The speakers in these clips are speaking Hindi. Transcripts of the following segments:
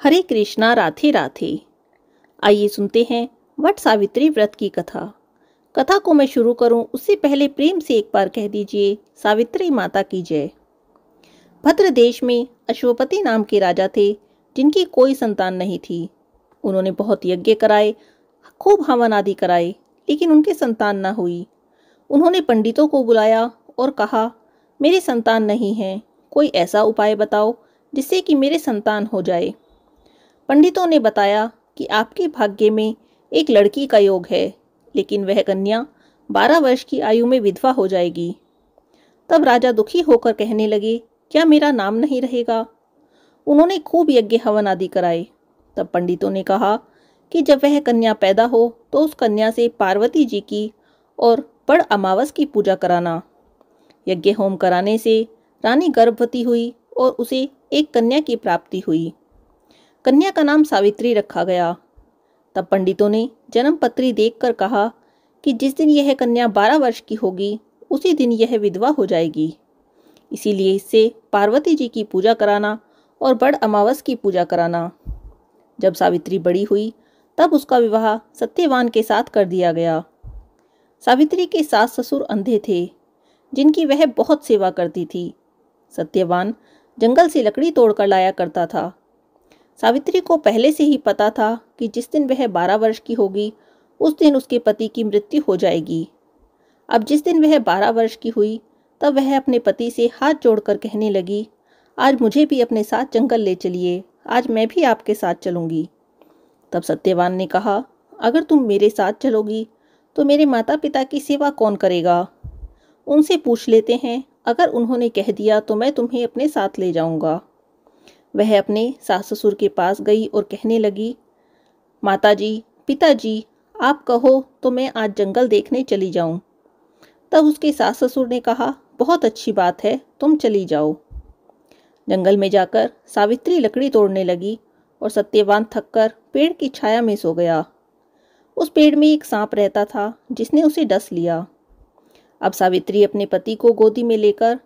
हरे कृष्णा राधे राधे। आइए सुनते हैं वट सावित्री व्रत की कथा। कथा को मैं शुरू करूं उससे पहले प्रेम से एक बार कह दीजिए सावित्री माता की जय। भद्र देश में अश्वपति नाम के राजा थे जिनकी कोई संतान नहीं थी। उन्होंने बहुत यज्ञ कराए, खूब हवन आदि कराए, लेकिन उनके संतान न हुई। उन्होंने पंडितों को बुलाया और कहा, मेरे संतान नहीं है, कोई ऐसा उपाय बताओ जिससे कि मेरे संतान हो जाए। पंडितों ने बताया कि आपके भाग्य में एक लड़की का योग है, लेकिन वह कन्या 12 वर्ष की आयु में विधवा हो जाएगी। तब राजा दुखी होकर कहने लगे, क्या मेरा नाम नहीं रहेगा? उन्होंने खूब यज्ञ हवन आदि कराए। तब पंडितों ने कहा कि जब वह कन्या पैदा हो तो उस कन्या से पार्वती जी की और बड़ अमावस की पूजा कराना। यज्ञ होम कराने से रानी गर्भवती हुई और उसे एक कन्या की प्राप्ति हुई। कन्या का नाम सावित्री रखा गया। तब पंडितों ने जन्म पत्री देखकर कहा कि जिस दिन यह कन्या 12 वर्ष की होगी उसी दिन यह विधवा हो जाएगी। इसीलिए इससे पार्वती जी की पूजा कराना और बड़ अमावस की पूजा कराना। जब सावित्री बड़ी हुई तब उसका विवाह सत्यवान के साथ कर दिया गया। सावित्री के सास ससुर अंधे थे जिनकी वह बहुत सेवा करती थी। सत्यवान जंगल से लकड़ी तोड़कर लाया करता था। सावित्री को पहले से ही पता था कि जिस दिन वह 12 वर्ष की होगी उस दिन उसके पति की मृत्यु हो जाएगी। अब जिस दिन वह 12 वर्ष की हुई तब वह अपने पति से हाथ जोड़कर कहने लगी, आज मुझे भी अपने साथ जंगल ले चलिए, आज मैं भी आपके साथ चलूंगी। तब सत्यवान ने कहा, अगर तुम मेरे साथ चलोगी तो मेरे माता पिता की सेवा कौन करेगा? उनसे पूछ लेते हैं, अगर उन्होंने कह दिया तो मैं तुम्हें अपने साथ ले जाऊंगा। वह अपने सास ससुर के पास गई और कहने लगी, माताजी, पिताजी, आप कहो तो मैं आज जंगल देखने चली जाऊं। तब उसके सास ससुर ने कहा, बहुत अच्छी बात है, तुम चली जाओ। जंगल में जाकर सावित्री लकड़ी तोड़ने लगी और सत्यवान थककर पेड़ की छाया में सो गया। उस पेड़ में एक सांप रहता था जिसने उसे डस लिया। अब सावित्री अपने पति को गोदी में लेकर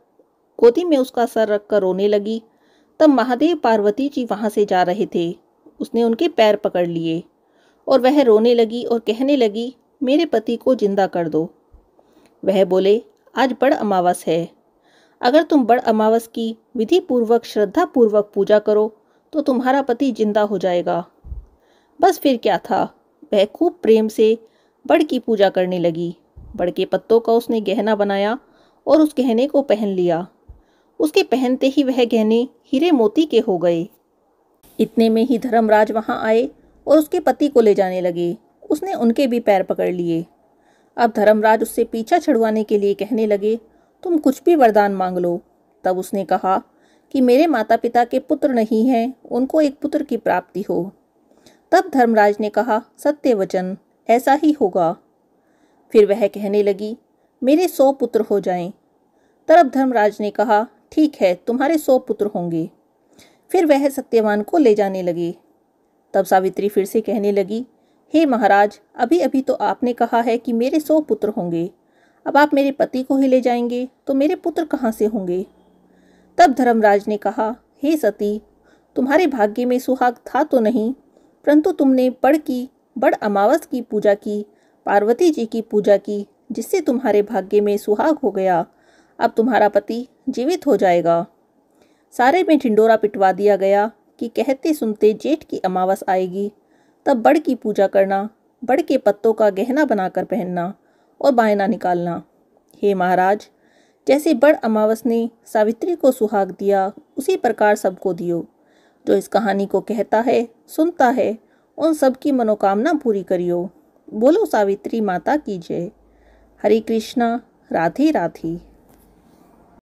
गोदी में उसका सर रखकर रोने लगी। तब महादेव पार्वती जी वहां से जा रहे थे। उसने उनके पैर पकड़ लिए और वह रोने लगी और कहने लगी, मेरे पति को जिंदा कर दो। वह बोले, आज बड़ अमावस है, अगर तुम बड़ अमावस की विधि पूर्वक श्रद्धा पूर्वक पूजा करो तो तुम्हारा पति जिंदा हो जाएगा। बस फिर क्या था, वह खूब प्रेम से बड़ की पूजा करने लगी। बड़ के पत्तों का उसने गहना बनाया और उस गहने को पहन लिया। उसके पहनते ही वह गहने हीरे मोती के हो गए। इतने में ही धर्मराज वहां आए और उसके पति को ले जाने लगे। उसने उनके भी पैर पकड़ लिए। अब धर्मराज उससे पीछा छुड़वाने के लिए कहने लगे, तुम कुछ भी वरदान मांग लो। तब उसने कहा कि मेरे माता पिता के पुत्र नहीं हैं, उनको एक पुत्र की प्राप्ति हो। तब धर्मराज ने कहा, सत्य वचन, ऐसा ही होगा। फिर वह कहने लगी, मेरे 100 पुत्र हो जाएं। तब धर्मराज ने कहा, ठीक है, तुम्हारे 100 पुत्र होंगे। फिर वह सत्यवान को ले जाने लगे। तब सावित्री फिर से कहने लगी, हे महाराज, अभी अभी तो आपने कहा है कि मेरे 100 पुत्र होंगे, अब आप मेरे पति को ही ले जाएंगे तो मेरे पुत्र कहाँ से होंगे? तब धर्मराज ने कहा, हे सती, तुम्हारे भाग्य में सुहाग था तो नहीं, परंतु तुमने बड़ अमावस की पूजा की, पार्वती जी की पूजा की, जिससे तुम्हारे भाग्य में सुहाग हो गया। अब तुम्हारा पति जीवित हो जाएगा। सारे में ढिंडोरा पिटवा दिया गया कि कहते सुनते जेठ की अमावस आएगी, तब बड़ की पूजा करना, बड़ के पत्तों का गहना बनाकर पहनना और बायना निकालना। हे महाराज, जैसे बड़ अमावस ने सावित्री को सुहाग दिया उसी प्रकार सबको दियो। जो इस कहानी को कहता है, सुनता है, उन सब की मनोकामना पूरी करियो। बोलो सावित्री माता की जय। हरे कृष्णा, राधे राधे।